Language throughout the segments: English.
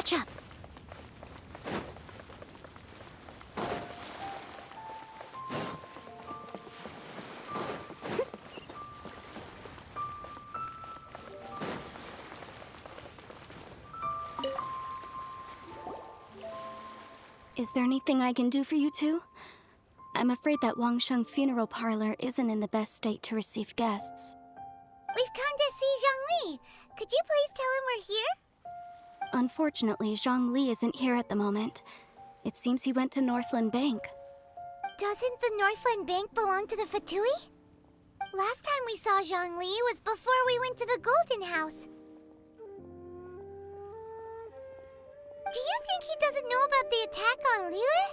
catch up. Is there anything I can do for you two? I'm afraid that Wangsheng Funeral Parlor isn't in the best state to receive guests. We've come to see Zhongli. Could you please tell him we're here? Unfortunately, Zhongli isn't here at the moment. It seems he went to Northland Bank. Doesn't the Northland Bank belong to the Fatui? Last time we saw Zhongli was before we went to the Golden House. Do you think he doesn't know about the attack on Liyue?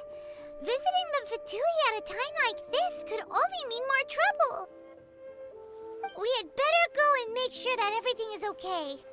Visiting the Fatui at a time like this could only mean more trouble. We had better go and make sure that everything is okay.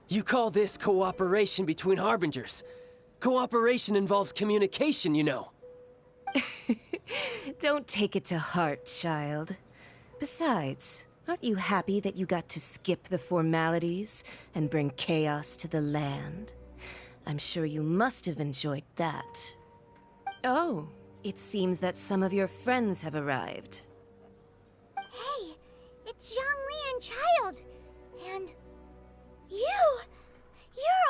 You call this cooperation between Harbingers? Cooperation involves communication, you know. Don't take it to heart, child. Besides, aren't you happy that you got to skip the formalities and bring chaos to the land? I'm sure you must have enjoyed that. Oh, it seems that some of your friends have arrived. Hey, it's Zhongli and Child. And you're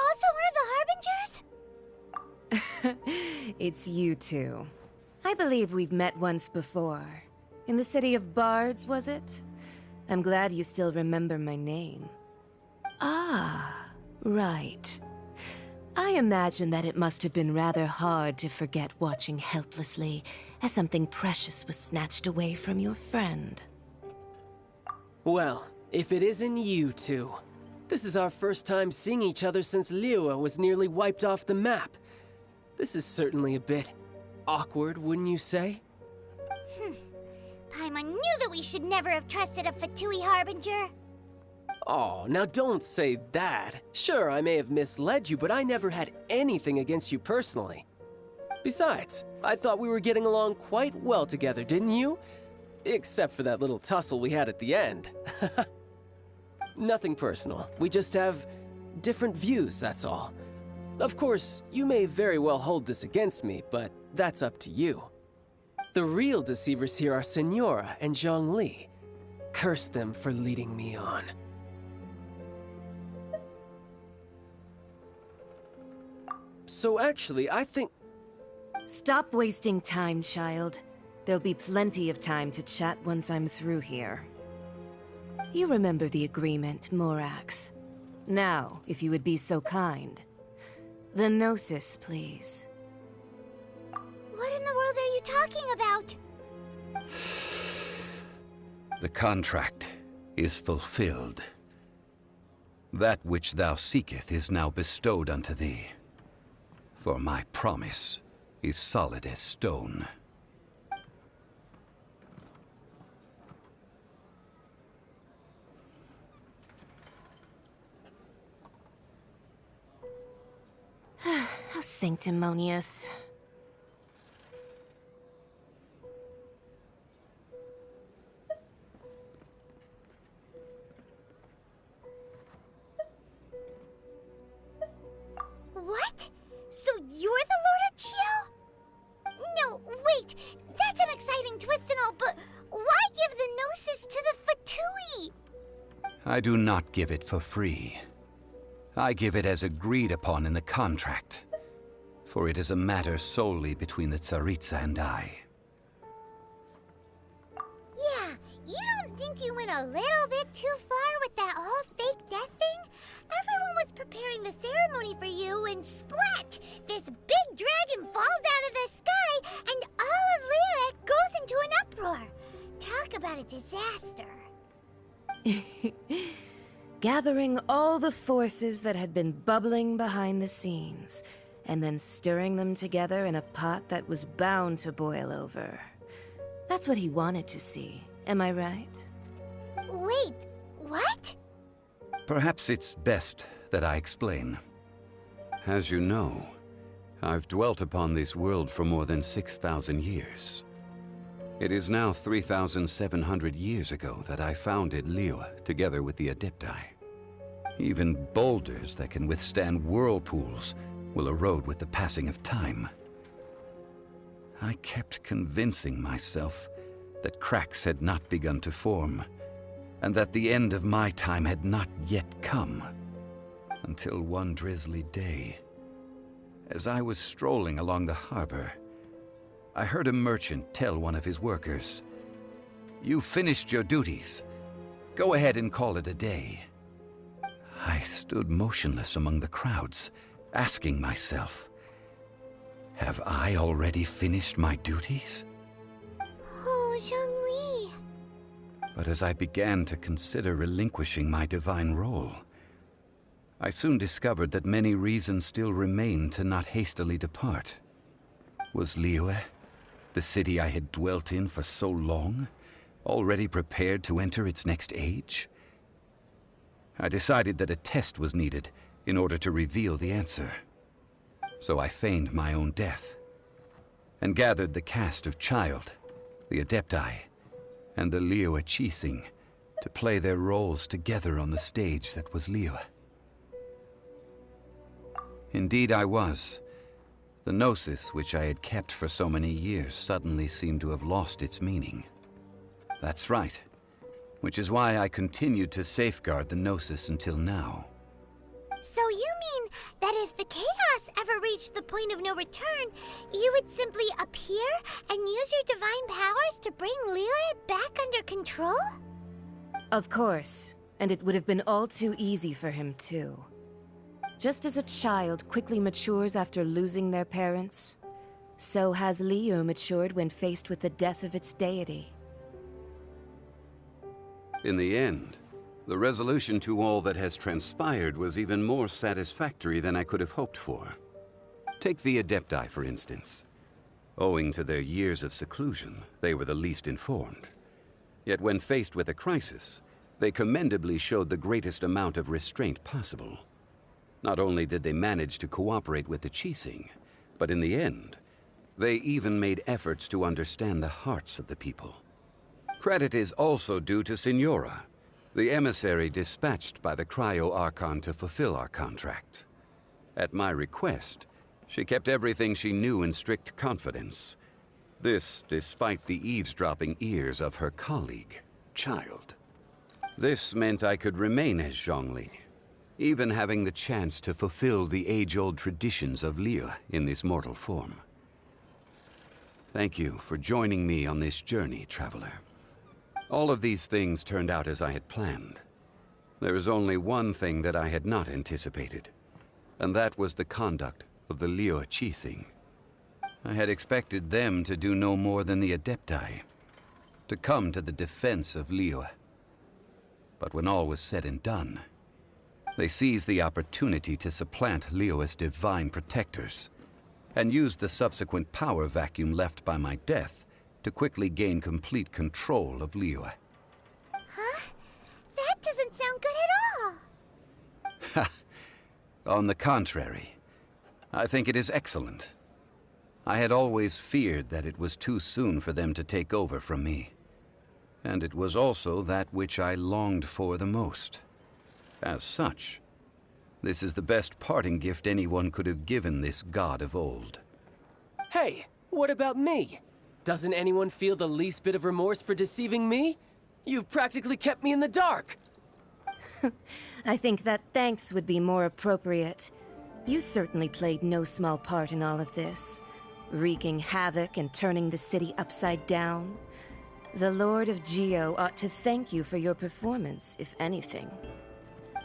also one of the Harbingers? It's you two. I believe we've met once before. In the city of Bards, was it? I'm glad you still remember my name. Ah, right. I imagine that it must have been rather hard to forget watching helplessly as something precious was snatched away from your friend. Well, if it isn't you two. This is our first time seeing each other since Liyue was nearly wiped off the map. This is certainly a bit awkward, wouldn't you say? Paimon knew that we should never have trusted a Fatui Harbinger. Oh, now don't say that. Sure, I may have misled you, but I never had anything against you personally. Besides, I thought we were getting along quite well together, didn't you? Except for that little tussle we had at the end. Nothing personal. We just have different views, that's all. Of course, you may very well hold this against me, but that's up to you. The real deceivers here are Senora and Zhongli. Curse them for leading me on. So actually, I think... Stop wasting time, child. There'll be plenty of time to chat once I'm through here. You remember the agreement, Morax. Now, if you would be so kind. The Gnosis, please. What in the world are you talking about? The contract is fulfilled. That which thou seeketh is now bestowed unto thee. For my promise is solid as stone. How sanctimonious. What? So you're the Lord of Geo? No, wait. That's an exciting twist and all, but why give the Gnosis to the Fatui? I do not give it for free. I give it as agreed upon in the contract, for it is a matter solely between the Tsaritsa and I. Yeah, you don't think you went a little bit too far with that whole fake death thing? Everyone was preparing the ceremony for you, and splat! This big dragon falls out of the sky, and all of Liyue goes into an uproar. Talk about a disaster. Gathering all the forces that had been bubbling behind the scenes, and then stirring them together in a pot that was bound to boil over. That's what he wanted to see, am I right? Wait, what? Perhaps it's best that I explain. As you know, I've dwelt upon this world for more than 6,000 years. It is now 3,700 years ago that I founded Liyue together with the Adepti. Even boulders that can withstand whirlpools will erode with the passing of time. I kept convincing myself that cracks had not begun to form, and that the end of my time had not yet come. Until one drizzly day, as I was strolling along the harbor, I heard a merchant tell one of his workers, "You've finished your duties. Go ahead and call it a day." I stood motionless among the crowds, asking myself, have I already finished my duties? Oh, Zhongli. But as I began to consider relinquishing my divine role, I soon discovered that many reasons still remained to not hastily depart. Was Liyue, the city I had dwelt in for so long, already prepared to enter its next age? I decided that a test was needed in order to reveal the answer. So I feigned my own death, and gathered the cast of Child, the Adepti, and the Liyue Qixing to play their roles together on the stage that was Liyue. Indeed I was. The gnosis which I had kept for so many years suddenly seemed to have lost its meaning. That's right, which is why I continued to safeguard the gnosis until now. So you mean that if the chaos ever reached the point of no return, you would simply appear and use your divine powers to bring Liyue back under control? Of course, and it would have been all too easy for him too. Just as a child quickly matures after losing their parents, so has Liyue matured when faced with the death of its deity. In the end, the resolution to all that has transpired was even more satisfactory than I could have hoped for. Take the Adepti, for instance. Owing to their years of seclusion, they were the least informed. Yet when faced with a crisis, they commendably showed the greatest amount of restraint possible. Not only did they manage to cooperate with the Qixing, but in the end, they even made efforts to understand the hearts of the people. Credit is also due to Signora, the emissary dispatched by the Cryo-Archon to fulfill our contract. At my request, she kept everything she knew in strict confidence. This despite the eavesdropping ears of her colleague, Child. This meant I could remain as Zhongli, even having the chance to fulfill the age-old traditions of Liyue in this mortal form. Thank you for joining me on this journey, Traveler. All of these things turned out as I had planned. There is only one thing that I had not anticipated, and that was the conduct of the Liyue Qixing. I had expected them to do no more than the Adepti, to come to the defense of Liyue. But when all was said and done, they seized the opportunity to supplant Liyue's divine protectors, and used the subsequent power vacuum left by my death to quickly gain complete control of Liyue. Huh? That doesn't sound good at all. On the contrary, I think it is excellent. I had always feared that it was too soon for them to take over from me. And it was also that which I longed for the most. As such, this is the best parting gift anyone could have given this god of old. Hey, what about me? Doesn't anyone feel the least bit of remorse for deceiving me? You've practically kept me in the dark. I think that thanks would be more appropriate. You certainly played no small part in all of this, wreaking havoc and turning the city upside down. The Lord of Geo ought to thank you for your performance, if anything.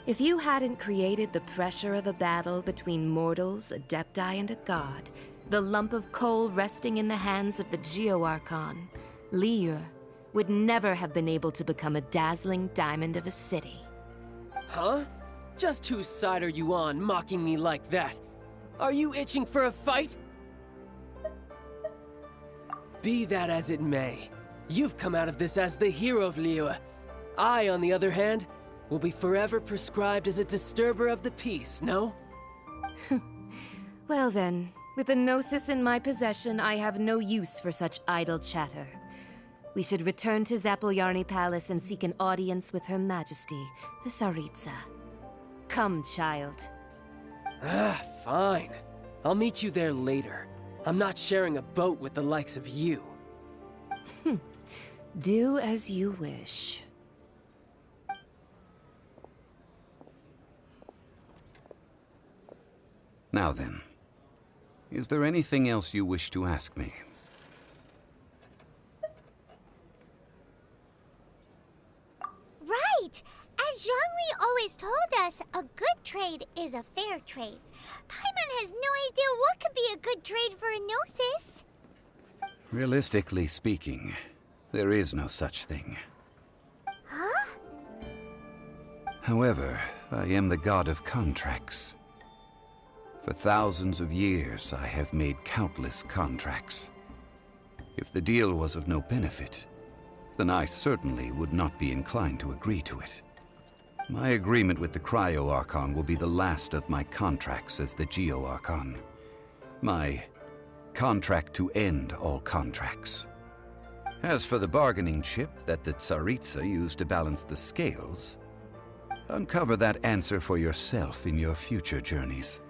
If you hadn't created the pressure of a battle between mortals, adepti, and a god, the lump of coal resting in the hands of the Geo Archon, Liyue, would never have been able to become a dazzling diamond of a city. Huh? Just whose side are you on, mocking me like that? Are you itching for a fight? Be that as it may, you've come out of this as the hero of Liyue. I, on the other hand, will be forever prescribed as a disturber of the peace, no? Well then, with the Gnosis in my possession, I have no use for such idle chatter. We should return to Zapoljarny Palace and seek an audience with Her Majesty, the Tsaritsa. Come, child. Ah, fine. I'll meet you there later. I'm not sharing a boat with the likes of you. Do as you wish. Now then, is there anything else you wish to ask me? Right! As Zhongli always told us, a good trade is a fair trade. Paimon has no idea what could be a good trade for a Gnosis. Realistically speaking, there is no such thing. Huh? However, I am the god of contracts. For thousands of years, I have made countless contracts. If the deal was of no benefit, then I certainly would not be inclined to agree to it. My agreement with the Cryo Archon will be the last of my contracts as the Geo Archon. My contract to end all contracts. As for the bargaining chip that the Tsaritsa used to balance the scales, uncover that answer for yourself in your future journeys.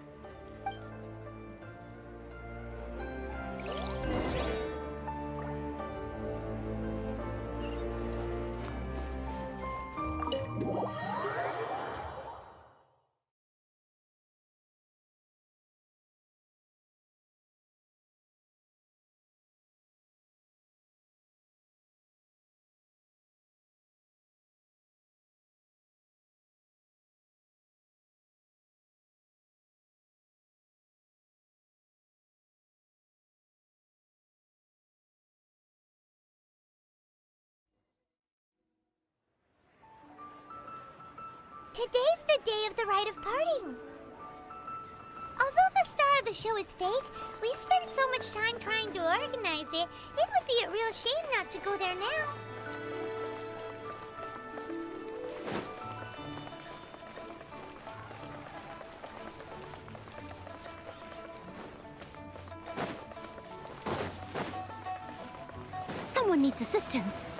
Today's the day of the rite of parting. Although the star of the show is fake, we've spent so much time trying to organize it, it would be a real shame not to go there now. Someone needs assistance.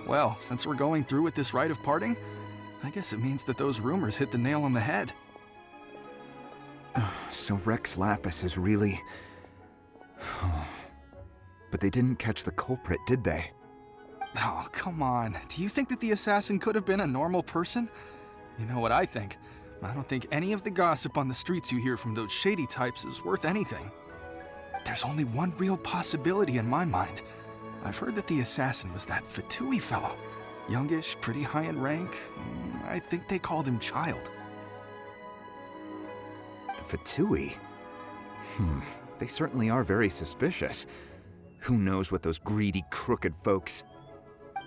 Well, since we're going through with this rite of parting, I guess it means that those rumors hit the nail on the head. So Rex Lapis is really... But they didn't catch the culprit, did they? Oh, come on. Do you think that the assassin could have been a normal person? You know what I think. I don't think any of the gossip on the streets you hear from those shady types is worth anything. There's only one real possibility in my mind. I've heard that the assassin was that Fatui fellow. Youngish, pretty high in rank. I think they called him Child. The Fatui? They certainly are very suspicious. Who knows what those greedy, crooked folks...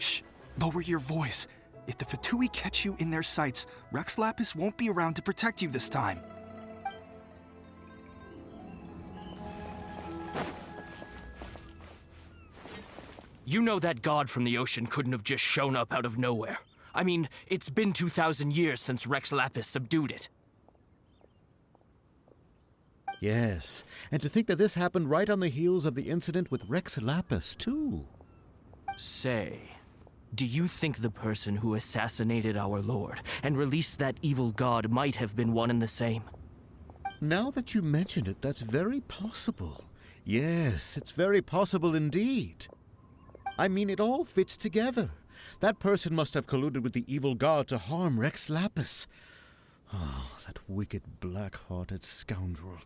Shh! Lower your voice. If the Fatui catch you in their sights, Rex Lapis won't be around to protect you this time. You know that god from the ocean couldn't have just shown up out of nowhere. I mean, it's been 2,000 years since Rex Lapis subdued it. Yes, and to think that this happened right on the heels of the incident with Rex Lapis, too. Say, do you think the person who assassinated our lord and released that evil god might have been one and the same? Now that you mention it, that's very possible. Yes, it's very possible indeed. I mean, it all fits together. That person must have colluded with the evil god to harm Rex Lapis. Oh, that wicked, black-hearted scoundrel.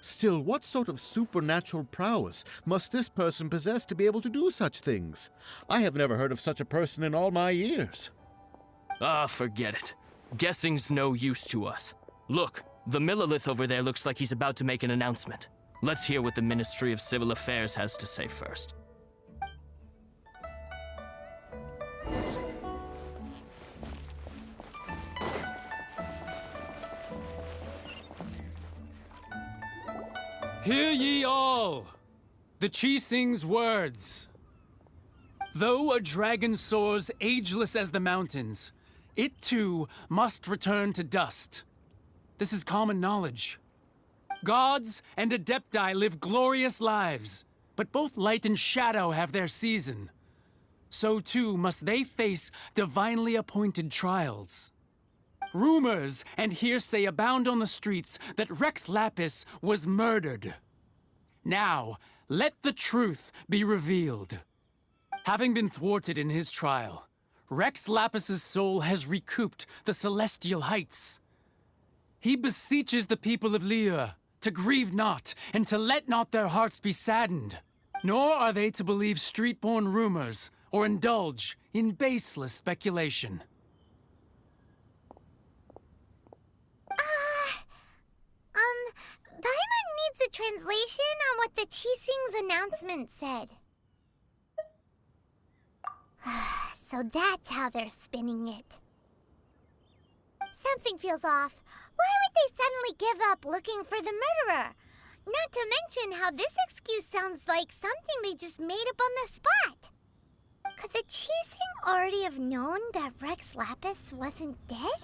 Still, what sort of supernatural prowess must this person possess to be able to do such things? I have never heard of such a person in all my years. Ah, forget it. Guessing's no use to us. Look, the Millilith over there looks like he's about to make an announcement. Let's hear what the Ministry of Civil Affairs has to say first. Hear ye all! The Qixing's words. Though a dragon soars ageless as the mountains, it too must return to dust. This is common knowledge. Gods and Adepti live glorious lives, but both light and shadow have their season. So too must they face divinely appointed trials. Rumors and hearsay abound on the streets that Rex Lapis was murdered. Now, let the truth be revealed. Having been thwarted in his trial, Rex Lapis's soul has recouped the celestial heights. He beseeches the people of Liyue to grieve not and to let not their hearts be saddened. Nor are they to believe street-born rumors or indulge in baseless speculation. Paimon needs a translation on what the Qixing's announcement said. So that's how they're spinning it. Something feels off. Why would they suddenly give up looking for the murderer? Not to mention how this excuse sounds like something they just made up on the spot. Could the Qixing already have known that Rex Lapis wasn't dead?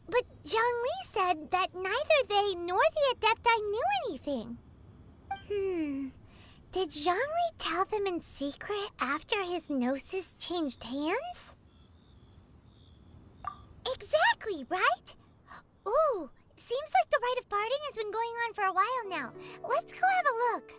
But Zhongli said that neither they nor the Adepti knew anything. Did Zhongli tell them in secret after his gnosis changed hands? Exactly, right? Ooh, seems like the rite of parting has been going on for a while now. Let's go have a look.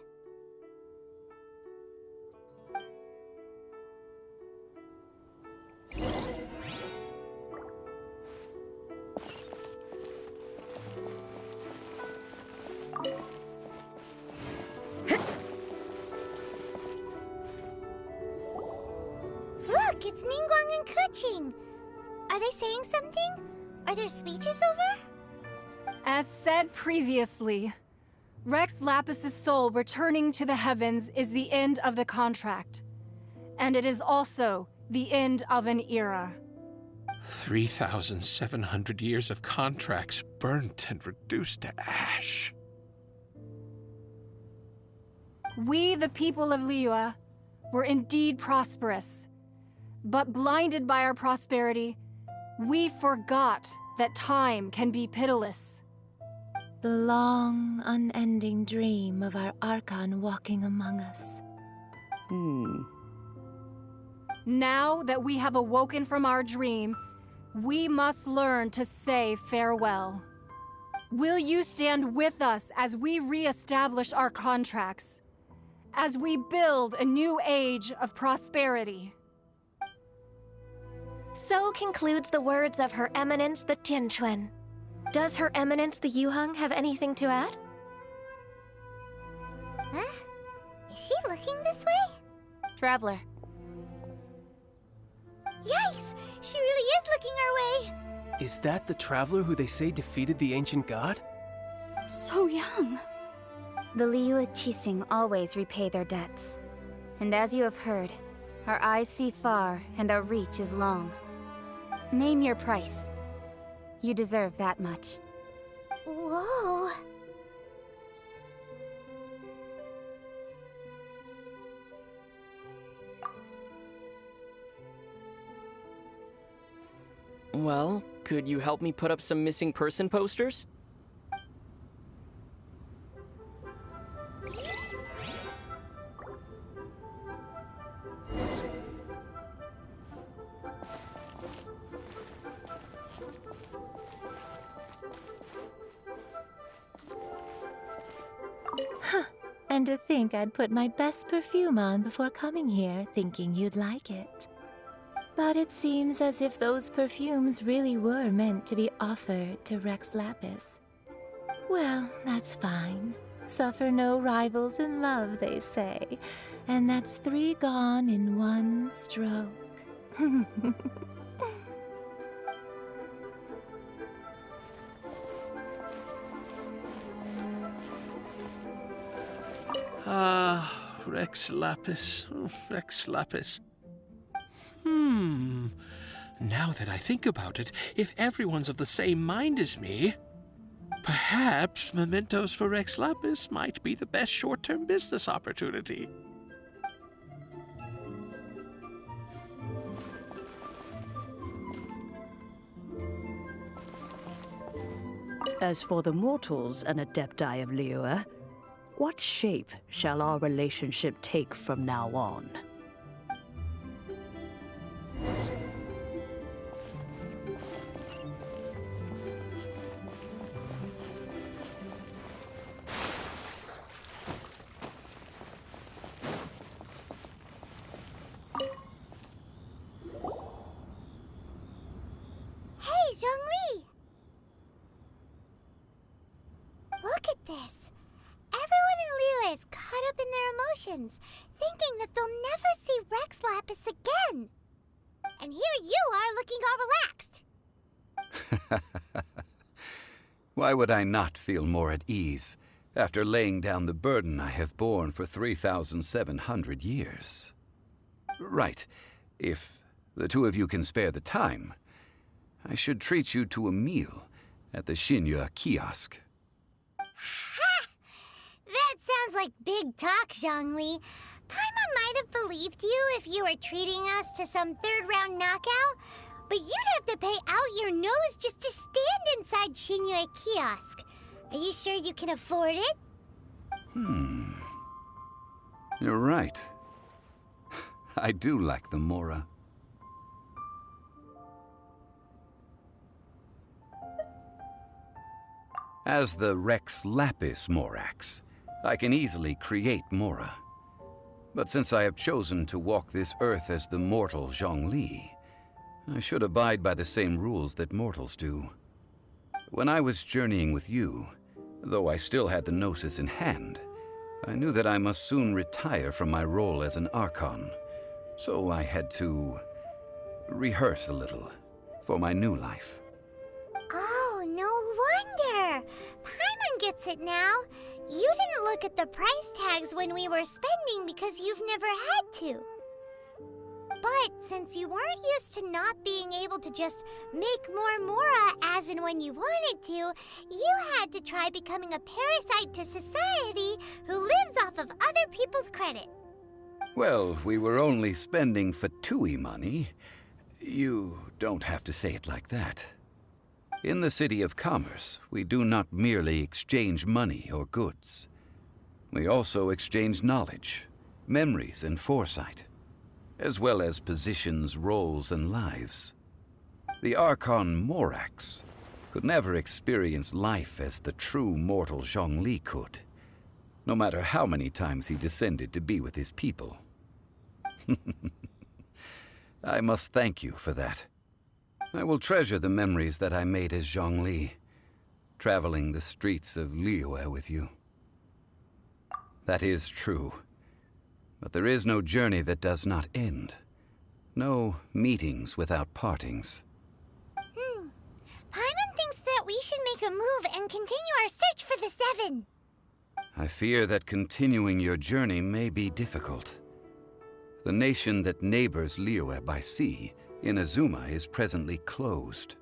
Look, it's Ningguang and Keqing. Are they saying something? Are their speeches over? As said previously, Rex Lapis's soul returning to the heavens is the end of the contract. And it is also the end of an era. 3,700 years of contracts burnt and reduced to ash. We, the people of Liyue, were indeed prosperous. But blinded by our prosperity, we forgot that time can be pitiless. The long, unending dream of our Archon walking among us. Now that we have awoken from our dream, we must learn to say farewell. Will you stand with us as we re-establish our contracts? As we build a new age of prosperity? So concludes the words of Her Eminence the Tianquan. Does Her Eminence the Yuheng have anything to add? Huh? Is she looking this way? Traveler. Yikes! She really is looking our way! Is that the traveler who they say defeated the ancient god? So young. The Liyue Qixing always repay their debts. And as you have heard, our eyes see far and our reach is long. Name your price. You deserve that much. Whoa! Well, could you help me put up some missing person posters? And to think I'd put my best perfume on before coming here, thinking you'd like it. But it seems as if those perfumes really were meant to be offered to Rex Lapis. Well, that's fine. Suffer no rivals in love, they say. And that's 3 gone in 1 stroke. Ah, Rex Lapis. Oh, Rex Lapis. Now that I think about it, if everyone's of the same mind as me, perhaps mementos for Rex Lapis might be the best short-term business opportunity. As for the mortals and adepti of Liyue, what shape shall our relationship take from now on? Hey, Zhongli! Look at this. Everyone in Liyue is caught up in their emotions, thinking that they'll never see Rex Lapis again. And here you are looking all relaxed. Why would I not feel more at ease after laying down the burden I have borne for 3,700 years? Right. If the two of you can spare the time, I should treat you to a meal at the Shinya kiosk. Ha! That sounds like big talk, Zhongli. Paimon might have believed you if you were treating us to some third-round knockout, but you'd have to pay out your nose just to stand inside Shinya kiosk. Are you sure you can afford it? You're right. I do like the Mora. As the Rex Lapis Morax, I can easily create Mora. But since I have chosen to walk this earth as the mortal Zhongli, I should abide by the same rules that mortals do. When I was journeying with you, though I still had the Gnosis in hand, I knew that I must soon retire from my role as an Archon, so I had to rehearse a little for my new life. Oh, no wonder. Paimon gets it now. You didn't look at the price tags when we were spending because you've never had to. But since you weren't used to not being able to just make more Mora as and when you wanted to, you had to try becoming a parasite to society who lives off of other people's credit. Well, we were only spending Fatui money. You don't have to say it like that. In the City of Commerce, we do not merely exchange money or goods. We also exchange knowledge, memories, and foresight, as well as positions, roles, and lives. The Archon Morax could never experience life as the true mortal Zhongli could, no matter how many times he descended to be with his people. I must thank you for that. I will treasure the memories that I made as Zhongli, traveling the streets of Liyue with you. That is true. But there is no journey that does not end. No meetings without partings. Paimon thinks that we should make a move and continue our search for the 7. I fear that continuing your journey may be difficult. The nation that neighbors Liyue by sea, Inazuma, is presently closed.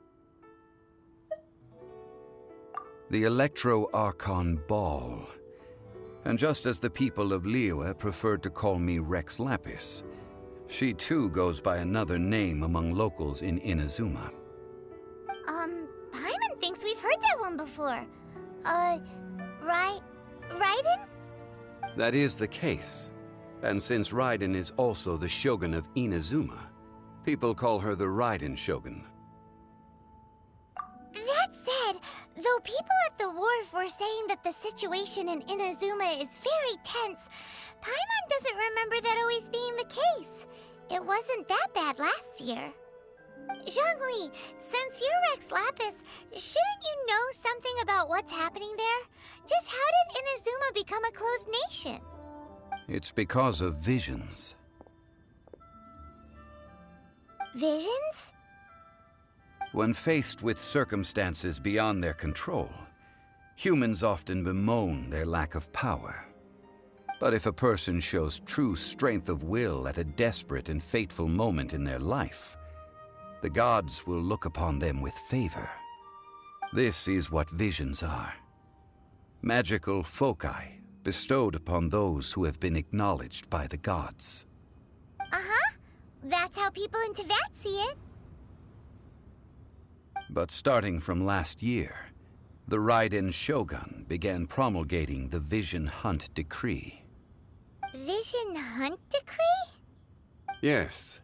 The Electro-Archon Ball. And just as the people of Liyue preferred to call me Rex Lapis, she too goes by another name among locals in Inazuma. Paimon thinks we've heard that one before. Raiden? That is the case. And since Raiden is also the Shogun of Inazuma, people call her the Raiden Shogun. That said, though people at the wharf were were saying that the situation in Inazuma is very tense, Paimon doesn't remember that always being the case. It wasn't that bad last year. Zhongli, since you're Rex Lapis, shouldn't you know something about what's happening there? Just how did Inazuma become a closed nation? It's because of visions. Visions? When faced with circumstances beyond their control, humans often bemoan their lack of power. But if a person shows true strength of will at a desperate and fateful moment in their life, the gods will look upon them with favor. This is what visions are. Magical foci bestowed upon those who have been acknowledged by the gods. Uh-huh. That's how people in Teyvat see it. But starting from last year, the Raiden Shogun began promulgating the Vision Hunt Decree. Vision Hunt Decree? Yes.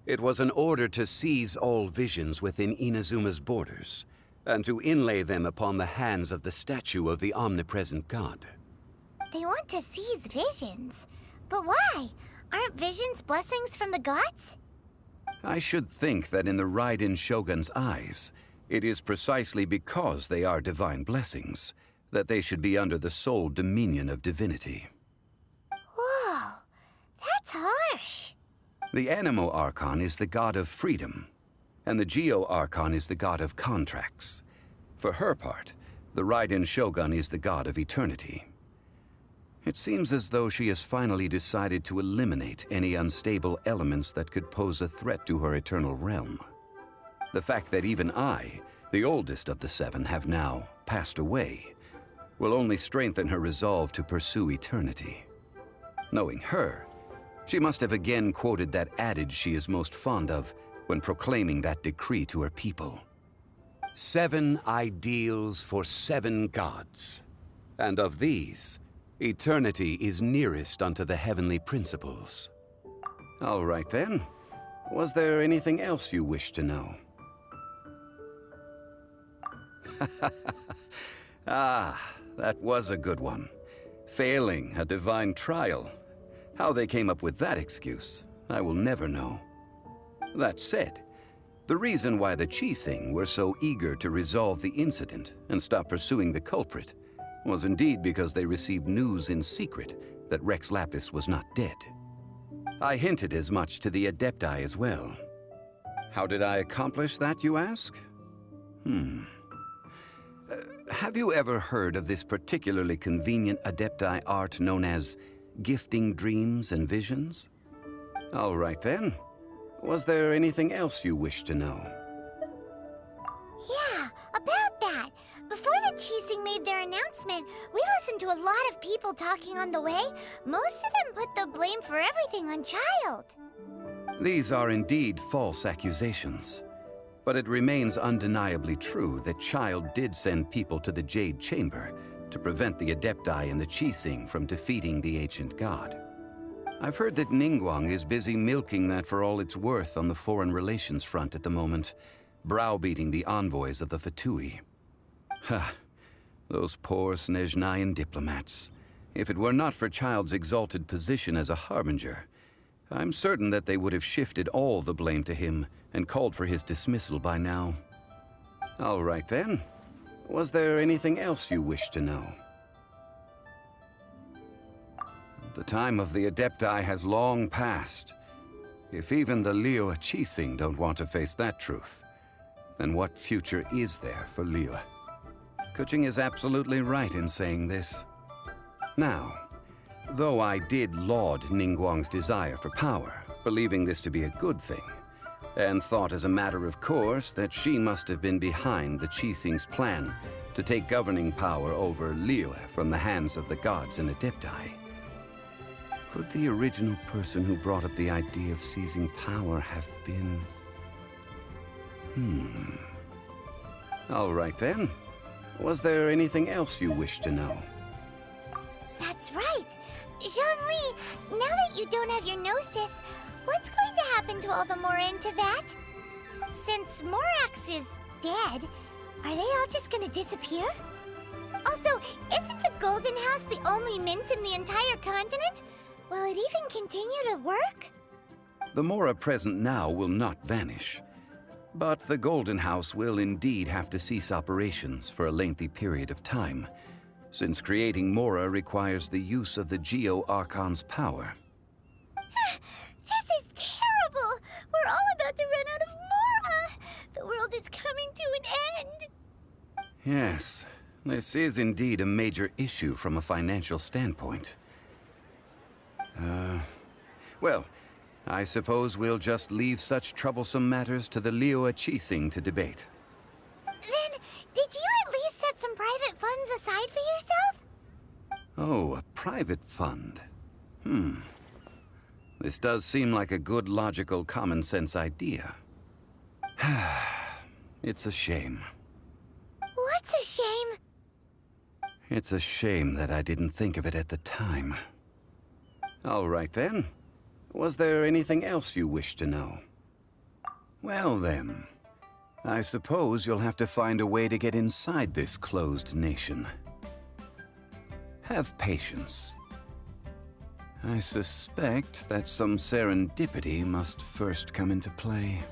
It was an order to seize all visions within Inazuma's borders, and to inlay them upon the hands of the statue of the omnipresent god. They want to seize visions. But why? Aren't visions blessings from the gods? I should think that in the Raiden Shogun's eyes, it is precisely because they are divine blessings that they should be under the sole dominion of divinity. Whoa, that's harsh. The Anemo Archon is the god of freedom, and the Geo Archon is the god of contracts. For her part, the Raiden Shogun is the god of eternity. It seems as though she has finally decided to eliminate any unstable elements that could pose a threat to her eternal realm. The fact that even I, the oldest of the seven, have now passed away, will only strengthen her resolve to pursue eternity. Knowing her, she must have again quoted that adage she is most fond of when proclaiming that decree to her people. 7 ideals for 7 gods, and of these, eternity is nearest unto the heavenly principles. All right then. Was there anything else you wish to know? Ah, that was a good one. Failing a divine trial. How they came up with that excuse, I will never know. That said, the reason why the Qixing were so eager to resolve the incident and stop pursuing the culprit was indeed because they received news in secret that Rex Lapis was not dead. I hinted as much to the Adepti as well. How did I accomplish that, you ask? Have you ever heard of this particularly convenient Adepti art known as gifting dreams and visions? All right then. Was there anything else you wish to know? Yeah, about that. Before the Qixing made their announcement, we listened to a lot of people talking on the way. Most of them put the blame for everything on Child. These are indeed false accusations. But it remains undeniably true that Child did send people to the Jade Chamber to prevent the Adepti and the Qixing from defeating the ancient god. I've heard that Ningguang is busy milking that for all it's worth on the foreign relations front at the moment, browbeating the envoys of the Fatui. Ha! Those poor Snezhnayan diplomats. If it were not for Child's exalted position as a harbinger, I'm certain that they would have shifted all the blame to him and called for his dismissal by now. All right then. Was there anything else you wish to know? The time of the Adepti has long passed. If even the Liyue Qixing don't want to face that truth, then what future is there for Liyue? Kuching is absolutely right in saying this. Now, though I did laud Ningguang's desire for power, believing this to be a good thing, and thought as a matter of course that she must have been behind the Qixing's plan to take governing power over Liyue from the hands of the gods and Adepti, could the original person who brought up the idea of seizing power have been... All right then. Was there anything else you wish to know? That's right. Zhongli, now that you don't have your gnosis, what's going to happen to all the Mora in Teyvat? Since Morax is dead, are they all just gonna disappear? Also, So, isn't the Golden House the only mint in the entire continent? Will it even continue to work? The Mora present now will not vanish. But the Golden House will indeed have to cease operations for a lengthy period of time, since creating Mora requires the use of the Geo Archon's power. This is terrible! We're all about to run out of Mora! The world is coming to an end! Yes, this is indeed a major issue from a financial standpoint. Well, I suppose we'll just leave such troublesome matters to the Liyue Qixing to debate. Then, did you at least set some private funds aside for yourself? Oh, a private fund. This does seem like a good, logical, common-sense idea. It's a shame. What's a shame? It's a shame that I didn't think of it at the time. All right, then. Was there anything else you wish to know? Well, then. I suppose you'll have to find a way to get inside this closed nation. Have patience. I suspect that some serendipity must first come into play.